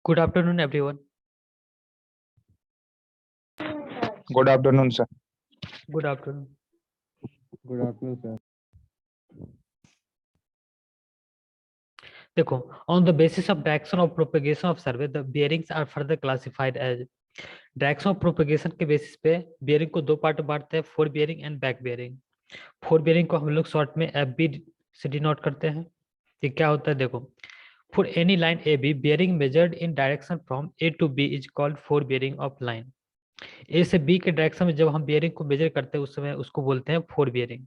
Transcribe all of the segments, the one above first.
Good afternoon, everyone. Good afternoon, sir. Good afternoon. Good afternoon, sir. देखो, on the basis of direction of propagation of survey, the bearings are further classified as direction of propagation के basis पे bearing को दो part बांटते हैं, four bearing and back bearing. Fore bearing को हम लोग शॉर्ट में एफ बी से डिनोट करते हैं। ये क्या होता है देखो, for any line A B bearing measured in direction from A to B is called fore bearing of line. A से बी के डायरेक्शन में जब हम बेयरिंग को मेजर करते हैं उस समय उसको बोलते हैं four bearing.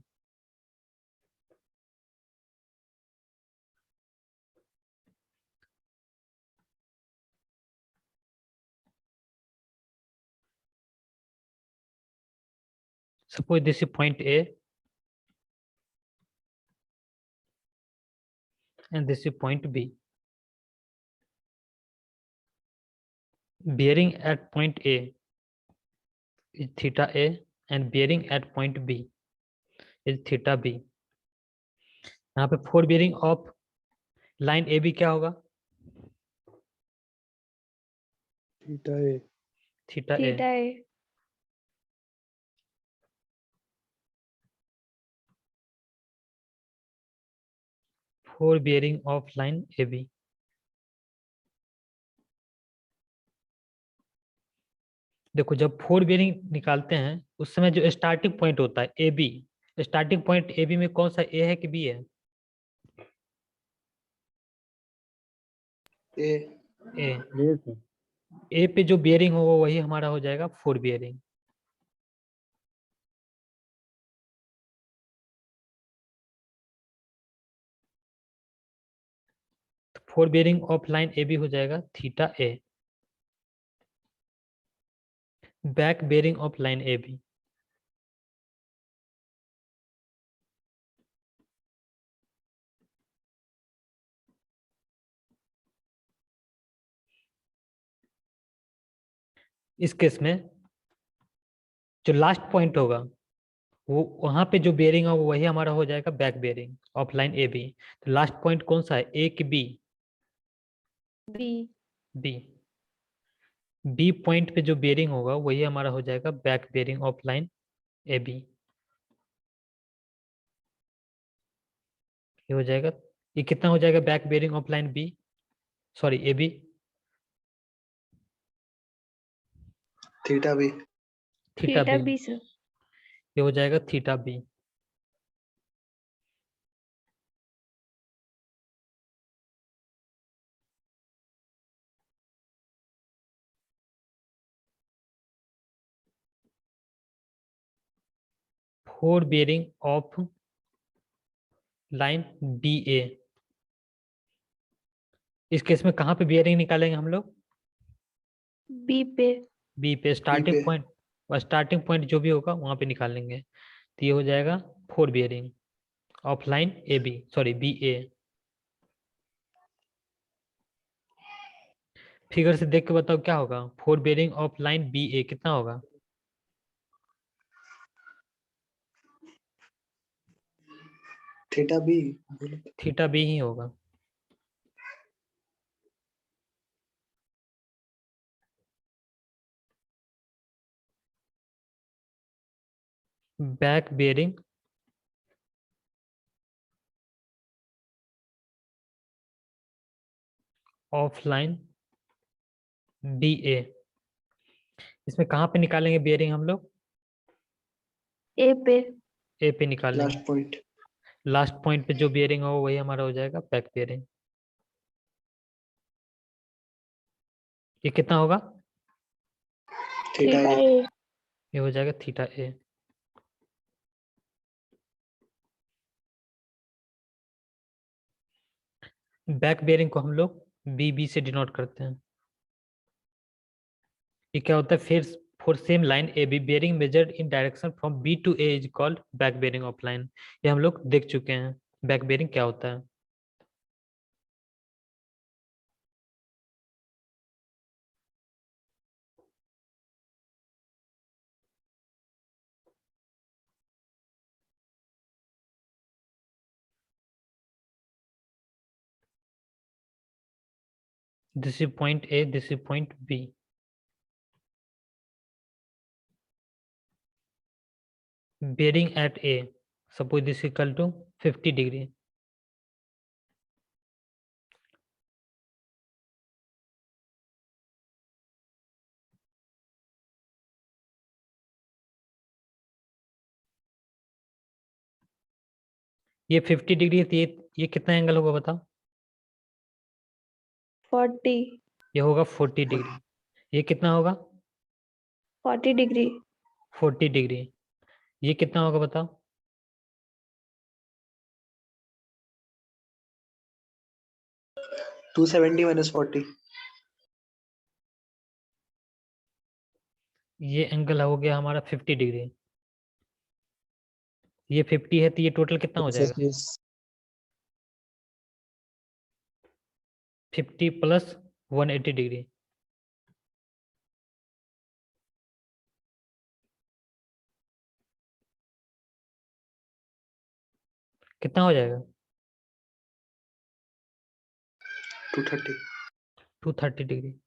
Suppose this is point A and this is point B. Bearing at point A is theta A and bearing at point B is theta B. यहाँ पे fore bearing of line A B क्या होगा? Theta A. Theta A. Theta A fore bearing of line A B. देखो, जब four bearing निकालते हैं उस समय जो स्टार्टिंग पॉइंट होता है A B, starting point A B में कौन सा ए है कि बी है? A. ए। A, sir. ए पे जो बेयरिंग होगा वही हमारा हो जाएगा fore bearing. Fore bearing of line A B हो जाएगा theta A. Back bearing of line A B, इस केस में जो लास्ट पॉइंट होगा वो वहां पे जो बेयरिंग है वो वही हमारा हो जाएगा back bearing of line A B. तो लास्ट पॉइंट कौन सा है, ए कि B? B B. B point पे जो बेयरिंग होगा वही हमारा हो जाएगा back bearing of line A B. ये हो जाएगा, ये कितना हो जाएगा back bearing of line B, sorry A B? Theta B. Theta theta B. B sir. ये हो जाएगा theta B. Fore bearing of line B ए, इस केस में कहाँ पे बेयरिंग निकालेंगे हम लोग? बी पे बी पे स्टार्टिंग पॉइंट, स्टार्टिंग पॉइंट जो भी होगा वहां पे निकालेंगे। तो ये हो जाएगा fore bearing of line A B, sorry B A. Figure से देख के बताओ क्या होगा, fore bearing of line B A कितना होगा? Theta B. थीटा बी ही होगा। Back bearing of line B A, इसमें कहाँ पे निकालेंगे बेयरिंग हम लोग? ए पे ए पे निकालेंगे। Last point. लास्ट पॉइंट पे जो बेयरिंग होगा वही हमारा हो जाएगा बैक बेयरिंग। ये कितना होगा? Theta theta A. ए ये हो जाएगा थीटा ए। बैक बेयरिंग को हम लोग बी बी से डिनोट करते हैं। ये क्या होता है, फिर for same line A B bearing measured in direction from B to A is called back bearing of line. ये हम लोग देख चुके हैं बैक बेयरिंग क्या होता है। This is point A, this is point B. Bearing at A, suppose this is equal to 50 degree. ये 50 डिग्री है, तो ये कितना एंगल होगा बताओ? 40 ये होगा 40 डिग्री। ये कितना होगा? 40 डिग्री 40 डिग्री। ये कितना होगा बताओ? 270 minus 40. ये एंगल हो गया हमारा 50 डिग्री। ये 50 है, तो ये टोटल कितना हो जाएगा? 50 प्लस 180 डिग्री। कितना हो जाएगा? 230. 230 डिग्री।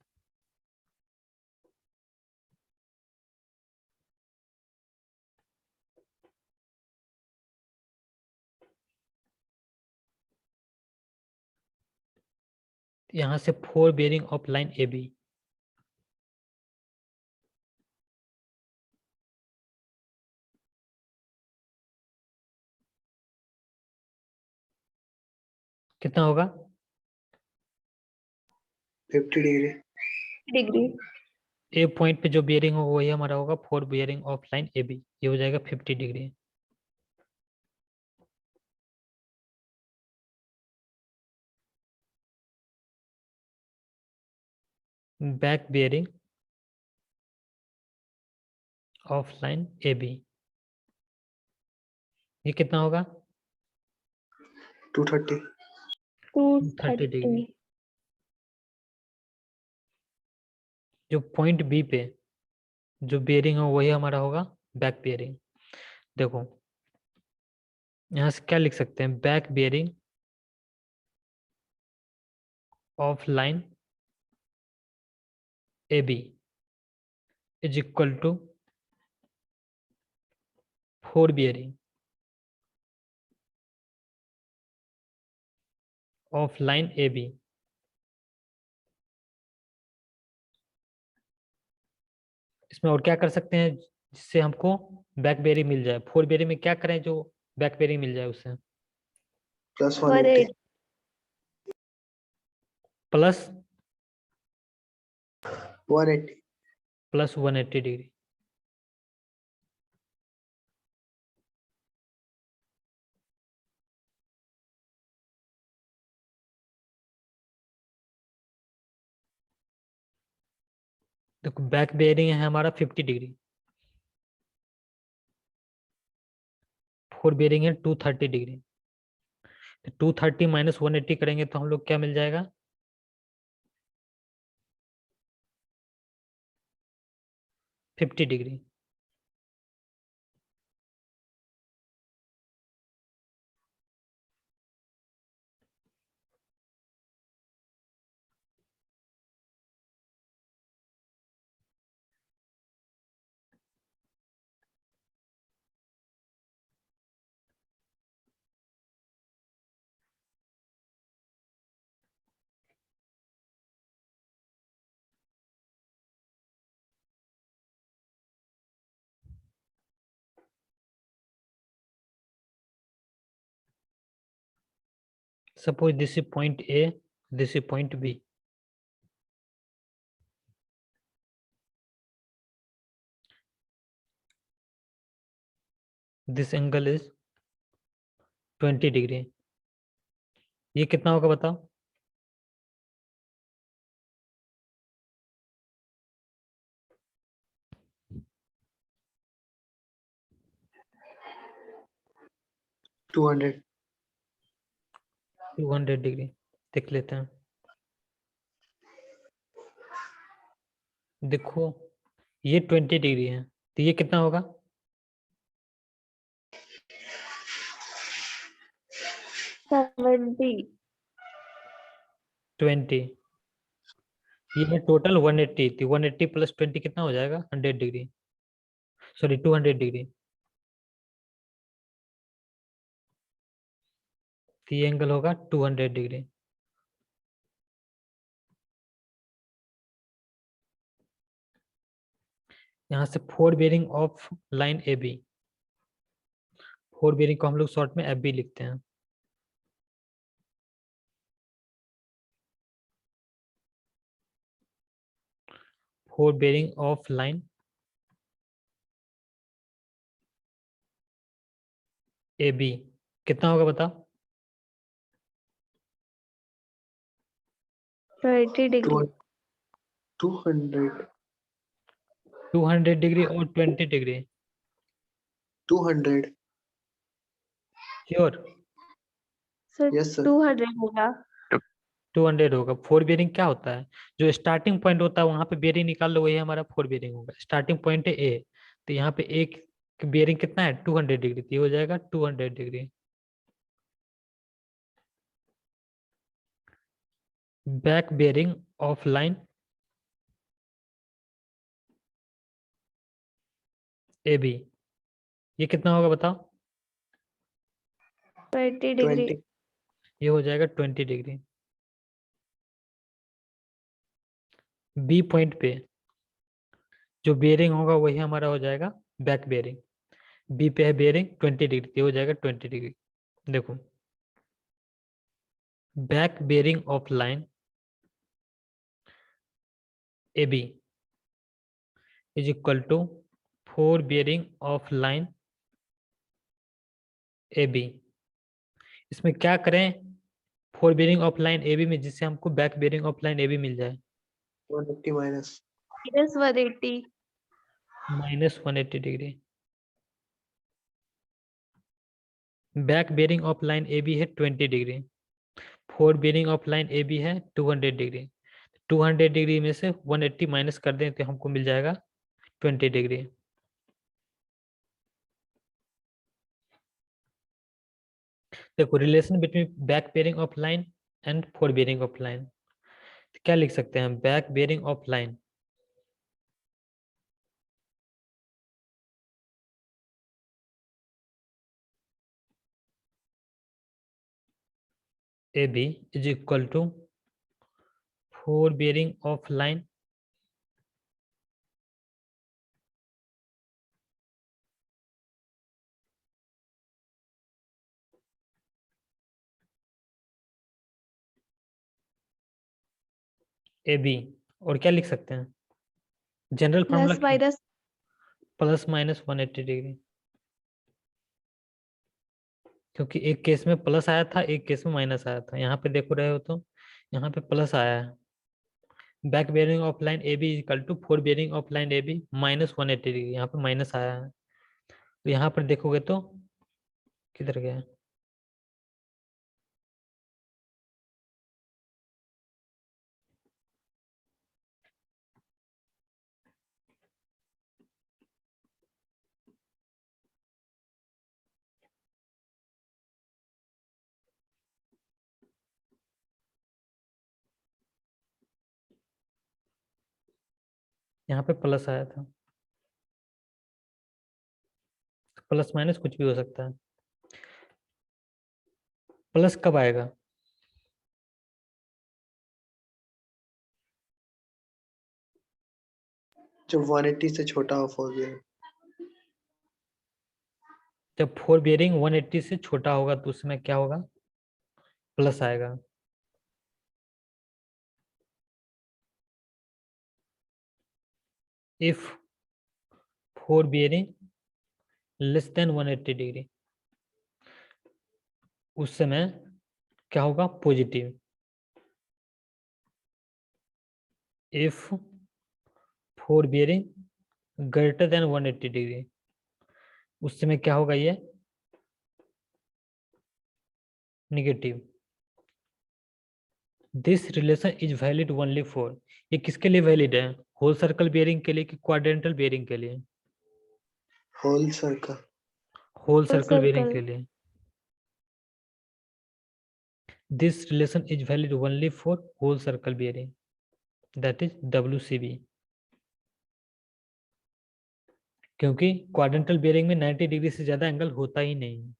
यहाँ से 4 bearing of line A B. कितना होगा? 50 degree. डिग्री ए पॉइंट पे जो बेरिंग होगा वही हमारा होगा 4 bearing of line A B. ये हो जाएगा 50 degree. Back bearing of line A B, ये कितना होगा? 230. 230 डिग्री। जो पॉइंट बी पे जो बेरिंग है वही हमारा होगा बैक बेरिंग। देखो यहाँ से क्या लिख सकते हैं? Back bearing of line A B is equal to 4 bearing of line A B. इसमें और क्या कर सकते हैं जिससे हमको बैक बेरिंग मिल जाए? 4 बेरिंग में क्या करें जो बैक बेरिंग मिल जाए उससे? Plus 180. प्लस 180. Plus 180 degree. देखो बैक बेरिंग है हमारा 50 डिग्री, 4 बेरिंग है 230 डिग्री। तो 230 माइनस 180 करेंगे तो हम लोग क्या मिल जाएगा? 50 degree. Suppose this is point A, this is point B. This angle is 20 degree. ये कितना होगा बताओ? Two hundred. 200 डिग्री। देख लेते हैं। देखो ये 20 डिग्री है, तो ये कितना होगा? 70 20। ये है टोटल 180 थी, 180 प्लस 20 कितना हो जाएगा 100 डिग्री, सॉरी 200 डिग्री। तो ये एंगल होगा 200 डिग्री। यहाँ से fore bearing of line A B, fore bearing को हम लोग शॉर्ट में एफ बी लिखते हैं। Fore bearing of line A B कितना होगा बताओ? 30 डिग्री। 200 200 डिग्री और 20 degree. 200 sure? Sir yes sir 200 होगा। 200 होगा। फोर बेरिंग क्या होता है, जो स्टार्टिंग पॉइंट होता है वहां पे बेरिंग निकाल लो, वही हमारा फोर बेरिंग होगा। स्टार्टिंग पॉइंट है ए, तो यहाँ पे एक बेरिंग कितना है 200 डिग्री, तो ये हो जाएगा 200 degree. Back bearing of line A B, ये कितना होगा बताओ? 20 डिग्री। 20 ये हो जाएगा 20 डिग्री। बी पॉइंट पे जो बेरिंग होगा वही हमारा हो जाएगा बैक बेरिंग। बी पे है बेरिंग 20 डिग्री, ये हो जाएगा 20 डिग्री। देखो, back bearing of line A B is equal to fore bearing of line A B. इसमें क्या करें fore bearing of line A B में, जिससे हमको back bearing of line A B मिल जाए? 180 minus -180। Minus 180 degree. Back bearing of line A B है 20 degree, fore bearing of line A B है 200 डिग्री। 200 डिग्री में से 180 माइनस कर दें तो हमको मिल जाएगा 20 डिग्री। देखो, relation between back bearing of line and fore bearing of line, क्या लिख सकते हैं? Back bearing of line A B is equal to fore bearing of line A B. और क्या लिख सकते हैं general formula? Plus minus. Plus minus 180 degree, क्योंकि एक केस में प्लस आया था, एक केस में माइनस आया था। यहाँ पे देखो रहे हो तो यहाँ पे प्लस आया है। Back bearing of line A B equal to fore bearing of line A B minus 180 degree, यहाँ पे माइनस आया है। तो यहाँ पर देखोगे तो किधर गया है? यहाँ पे प्लस आया था। प्लस माइनस कुछ भी हो सकता है। प्लस कब आएगा? जब 180 से छोटा हो 4 बेरिंग। जब फोर बेरिंग 180 से छोटा होगा तो उसमें क्या होगा? प्लस आएगा। If fore bearing less than 180 degree, उस समय क्या होगा? Positive. If fore bearing greater than 180 degree, उस समय क्या होगा? ये negative. This relation is valid only for, ये किसके लिए वैलिड है? होल सर्कल बेरिंग के लिए कि क्वाड्रेंटल बेरिंग के लिए? Whole circle. Whole circle bearing circle. के लिए। This relation is valid only for whole circle bearing. That is WCB, क्योंकि क्वाड्रेंटल बेयरिंग में 90 डिग्री से ज्यादा एंगल होता ही नहीं।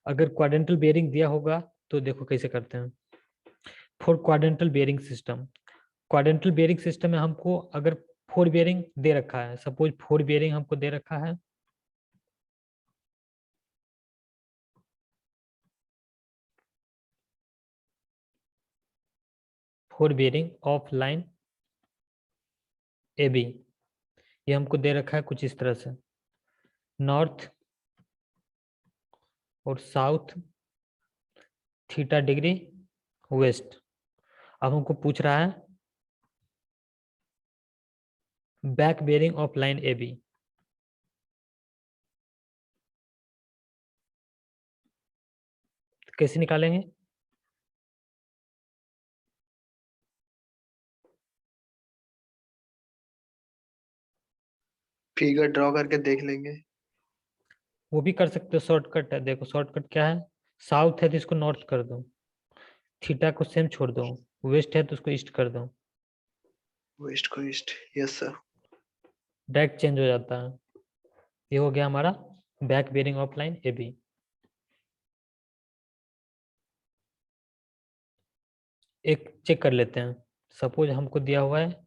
अगर क्वाड्रेंटल बेयरिंग दिया होगा तो देखो कैसे करते हैं। For quadrantal bearing system, quadrantal bearing system में हमको अगर 4 बेयरिंग दे रखा है, सपोज 4 बेयरिंग हमको दे रखा है, four bearing of line AB, ये हमको दे रखा है कुछ इस तरह से, नॉर्थ और साउथ थीटा डिग्री वेस्ट। अब हमको पूछ रहा है back bearing of line AB, कैसे निकालेंगे? फिगर ड्रॉ करके देख लेंगे। वो भी कर सकते हो, शॉर्टकट है। देखो शॉर्टकट क्या है, साउथ है तो इसको नॉर्थ कर दो, थीटा को सेम छोड़ दो, वेस्ट है तो उसको ईस्ट कर दो, वेस्ट को east, yes sir. Direct change हो जाता है। ये हो गया हमारा back bearing of line AB। एक चेक कर लेते हैं, सपोज हमको दिया हुआ है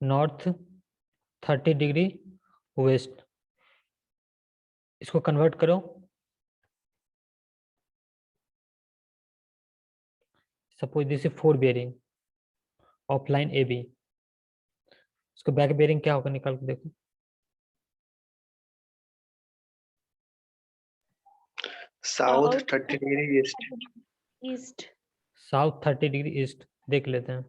नॉर्थ 30 डिग्री वेस्ट, इसको कन्वर्ट करो, suppose this is 4 bearing of line AB, इसको बैक बेयरिंग क्या होगा निकाल के देखो। South 30 degree east. East. South 30 degree east देख लेते हैं।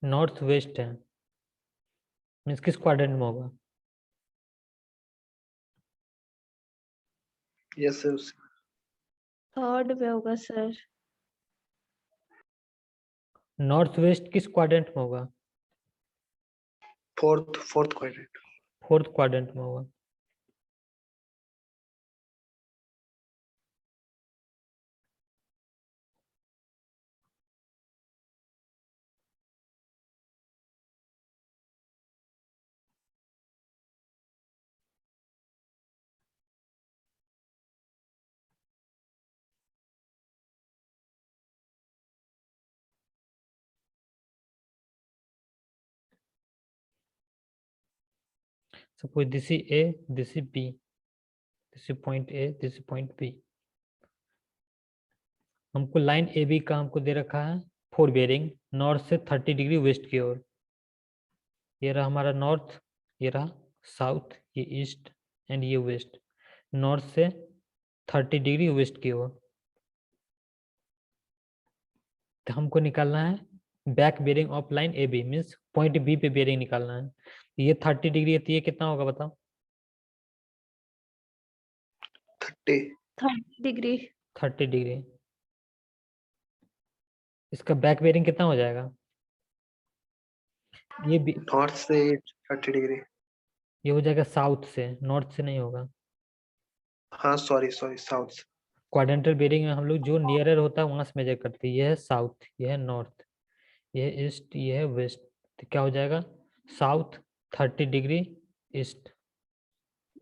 नॉर्थ वेस्ट है, मीन्स किस क्वाड्रेंट में होगा? Yes sir. थर्ड में होगा सर। नॉर्थ वेस्ट किस क्वाड्रेंट में होगा? Fourth quadrant. फोर्थ क्वाड्रेंट में होगा। Suppose this is A, this is B, this is point A, this is point B। हमको लाइन AB का हमको दे रखा है 4 बेयरिंग नॉर्थ से 30 डिग्री वेस्ट की ओर। ये रहा हमारा नॉर्थ, ये रहा साउथ, ये ईस्ट एंड ये वेस्ट। नॉर्थ से 30 डिग्री वेस्ट की ओर, तो हमको निकालना है back bearing of line AB, means point B पे बेयरिंग निकालना है। ये 30 डिग्री है तो ये कितना होगा बताओ? 30 30 डिग्री। 30 डिग्री। इसका बैक बेयरिंग कितना हो जाएगा? ये भी नॉर्थ से 30 डिग्री। ये हो जाएगा साउथ से, नॉर्थ से नहीं होगा। हाँ सॉरी साउथ से। क्वाड्रेंटल बेयरिंग में हम लोग जो नियरर होता है वहां से मेजर करते हैं। ये है साउथ, ये है नॉर्थ, ये है ईस्ट, ये है वेस्ट। तो क्या हो जाएगा? South 30 degree east.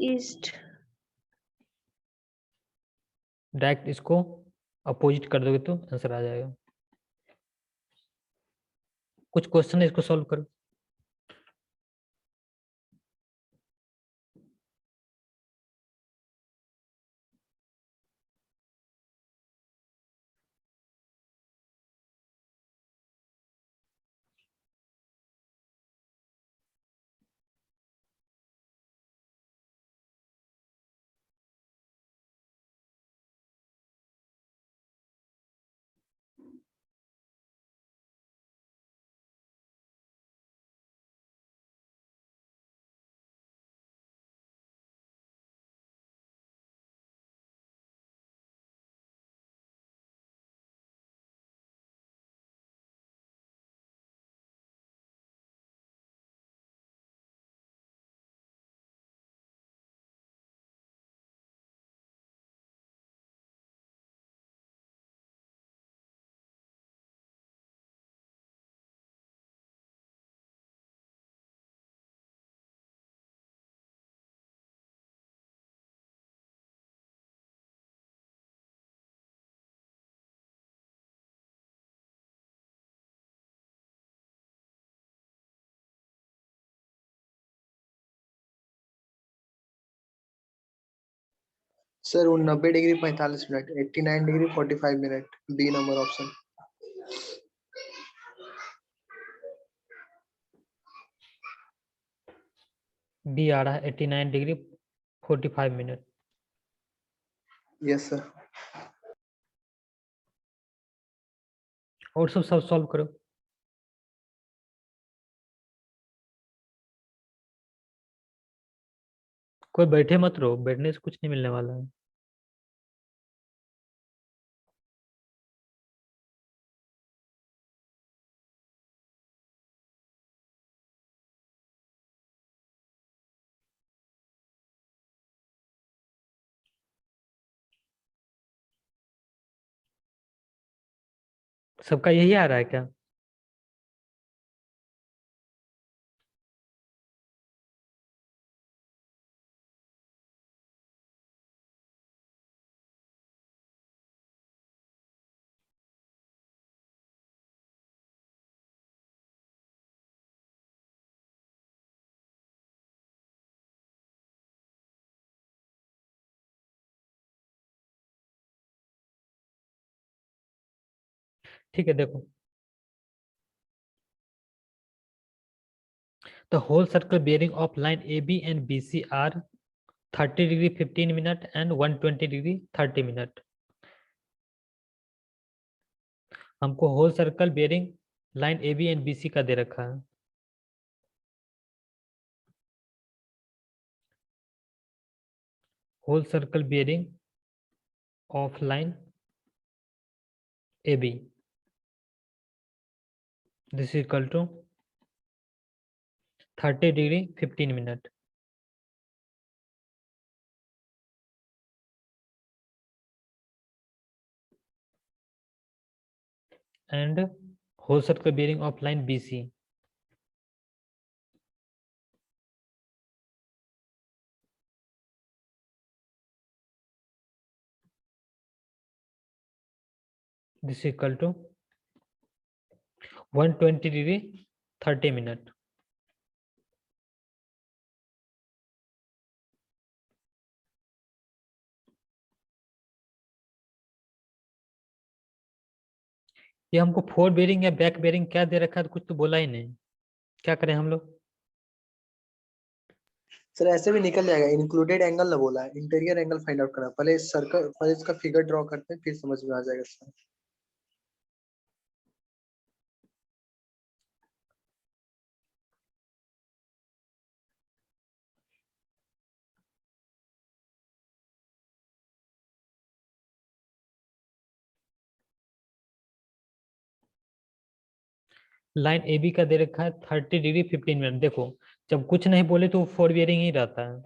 East. Direct इसको अपोजिट कर दोगे तो आंसर आ जाएगा। कुछ क्वेश्चन है, इसको सॉल्व करो। सर वो 90 degree 45 minute, 89 degree 45 minute, B number option. B आ रहा है 89 डिग्री 45 मिनट। Yes sir. और सब सॉल्व करो। कोई बैठे मत रहो, बैठने से कुछ नहीं मिलने वाला है। सबका यही आ रहा है क्या? ठीक है, देखो। The whole circle bearing of line AB and BC are 30 degree 15 minute and 120 degree 30 minute। हमको whole circle bearing line AB and BC का दे रखा है। Whole circle bearing of line AB, this is equal to 30 degree 15 minute and whole circle bearing of line BC this is equal to 120 degree 30 minute। ये हमको fore bearing या back bearing क्या दे रखा है, तो कुछ तो बोला ही नहीं। क्या करें हम लोग? सर ऐसे भी निकल जाएगा, इंक्लूडेड एंगल ना बोला है, इंटीरियर एंगल फाइंड आउट करना, पहले सर्कल, पहले इसका फिगर ड्रॉ करते हैं, फिर समझ में आ जाएगा सर। लाइन ए बी का दे रखा है 30 डिग्री 15 मिनट। देखो, जब कुछ नहीं बोले तो फोर बियरिंग ही रहता है,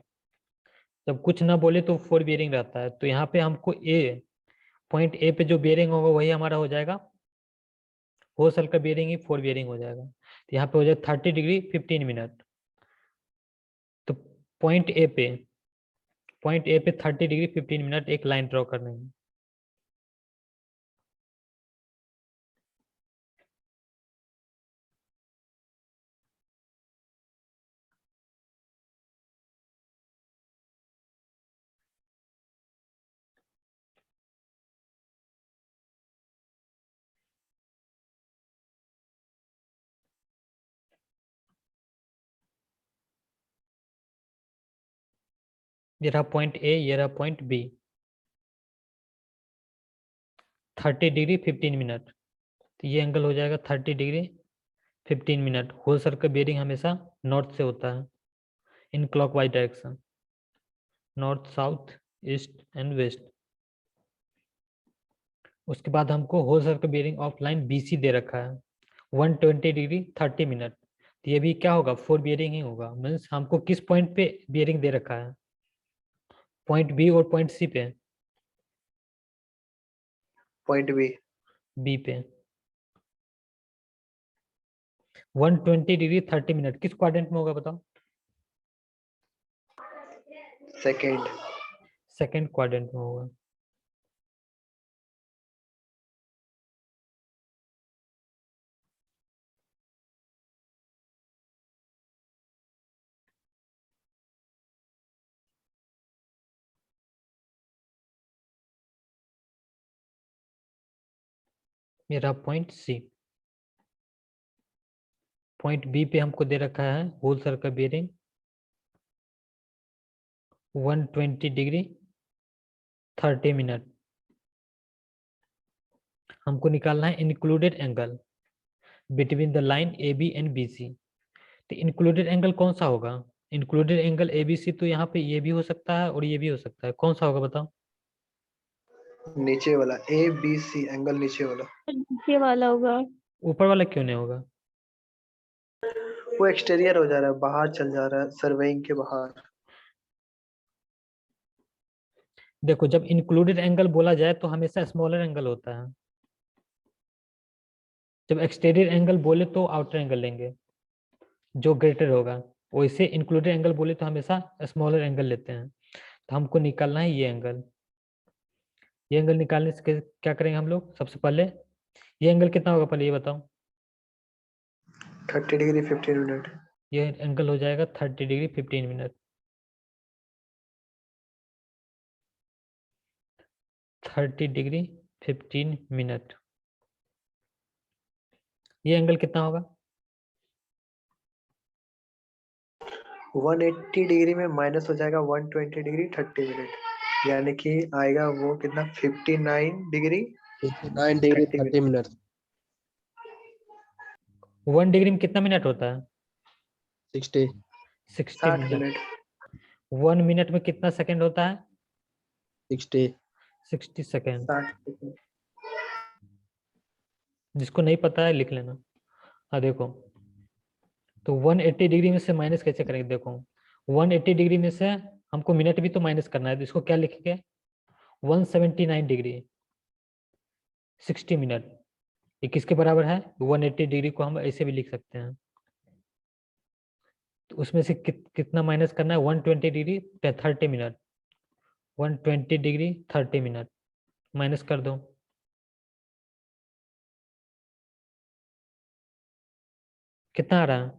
जब कुछ ना बोले तो फोर बियरिंग रहता है। तो यहाँ पे हमको ए पॉइंट ए पे जो बियरिंग होगा वही हमारा हो जाएगा, होल सर्कल का बियरिंग ही फोर बियरिंग हो जाएगा। तो यहाँ पे हो जाएगा 30 डिग्री 15 मिनट। तो पॉइंट ए पे 30 डिग्री 15 मिनट एक लाइन ड्रॉ करने में। ये रहा पॉइंट ए, ये रहा पॉइंट बी, 30 डिग्री 15 मिनट। तो ये एंगल हो जाएगा 30 degree 15 minute. Whole circle bearing हमेशा नॉर्थ से होता है, in clockwise direction, north south east and west. उसके बाद हमको whole circle bearing of line BC दे रखा है 120 डिग्री 30 मिनट। तो ये भी क्या होगा, फोर बियरिंग ही होगा। मीन्स हमको किस पॉइंट पे बियरिंग दे रखा है, पॉइंट बी और पॉइंट सी पे, पॉइंट बी पे 120 डिग्री 30 मिनट किस क्वाड्रेंट में होगा बताओ? सेकेंड। सेकंड क्वाड्रेंट में होगा। मेरा पॉइंट सी। पॉइंट बी पे हमको दे रखा है whole circle bearing 120 degree 30 minute. हमको निकालना है included angle between the line A B and B C. तो इंक्लूडेड एंगल कौन सा होगा? Included angle A B C तो यहाँ पे ये भी हो सकता है और ये भी हो सकता है, कौन सा होगा बताओ? नीचे वाला ए बी सी एंगल नीचे वाला। नीचे वाला होगा। ऊपर वाला क्यों नहीं होगा? वो एक्सटीरियर हो जा रहा है, बाहर चल जा रहा है, सर्वेइंग के बाहर। देखो जब इंक्लूडेड एंगल बोला जाए तो हमेशा स्मॉलर एंगल होता है, जब एक्सटीरियर एंगल बोले तो आउटर एंगल लेंगे जो ग्रेटर होगा। वैसे इंक्लूडेड एंगल बोले तो हमेशा स्मॉलर एंगल लेते हैं। तो हमको निकालना है ये एंगल। ये एंगल निकालने से क्या करेंगे हम लोग? सबसे पहले ये एंगल कितना होगा पहले ये बताओ। 30 डिग्री 15 मिनट। ये एंगल हो जाएगा 30 डिग्री 15 मिनट। 30 degree 15 minute. ये एंगल कितना होगा? 180 डिग्री में माइनस हो जाएगा 120 डिग्री 30 मिनट, यानी कि आएगा वो कितना 59 डिग्री 59 डिग्री 30 30 मिनट। 1 डिग्री में कितना मिनट होता है? 60 60 60 मिनट। मिनट। 1 मिनट में कितना सेकंड होता है? 60 60 सेकंड। 60 सेकंड। जिसको नहीं पता है लिख लेना। हाँ देखो, तो 180 डिग्री में से माइनस कैसे करेंगे? देखो 180 डिग्री में से हमको मिनट भी तो माइनस करना है, तो इसको क्या लिखेंगे? 179 डिग्री 60 मिनट। ये किसके बराबर है? 180 डिग्री को हम ऐसे भी लिख सकते हैं। तो उसमें से कितना माइनस करना है? 120 degree 30 minute. 120 degree 30 minute minus कर दो। कितना आ रहा है?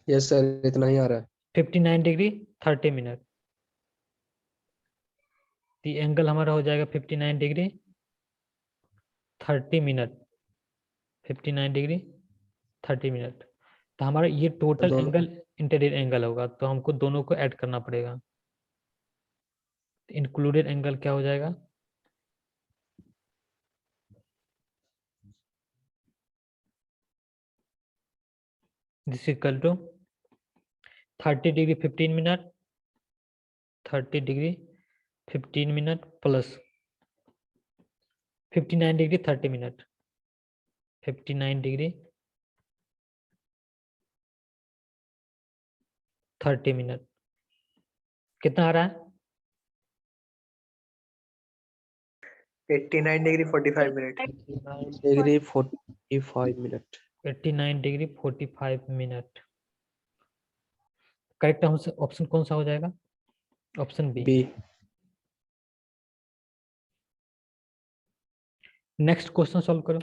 यस सर, इतना ही आ रहा है। 59 डिग्री 30 मिनट। तो एंगल हमारा हो जाएगा 59 डिग्री 30 मिनट। 59 degree 30 minute. तो हमारा ये टोटल दोनों एंगल इंटीरियर एंगल होगा, तो हमको दोनों को ऐड करना पड़ेगा। इंक्लूडेड एंगल क्या हो जाएगा? This equal to 30 degree 15 minute 30 degree 15 minute plus 59 degree 30 minute 59 degree 30 minute. कितना आ रहा है? 89 degree 45 minute. 89 degree 45 minute. 89 degree 45 minute. Correct option कौन सा हो जाएगा? Option B. B. Next question solve करो।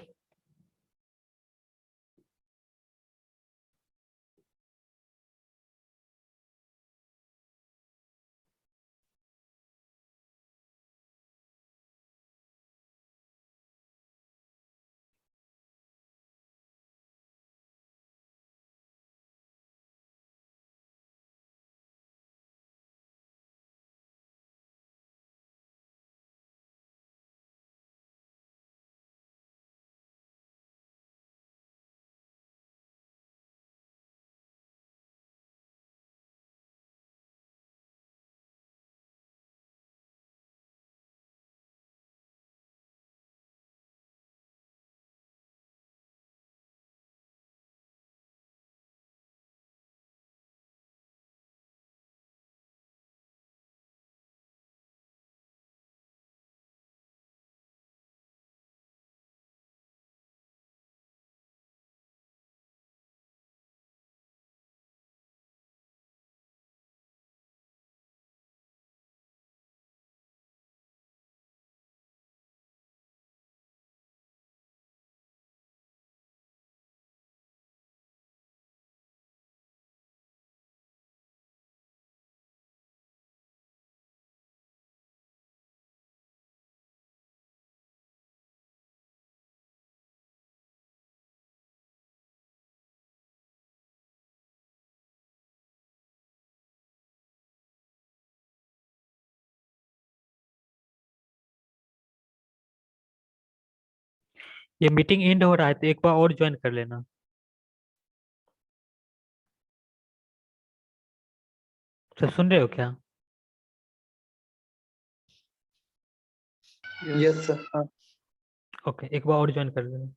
ये मीटिंग एंड हो रहा है तो एक बार और ज्वाइन कर लेना। सर सुन रहे हो क्या? Yes sir. हाँ ओके, एक बार और ज्वाइन कर लेना।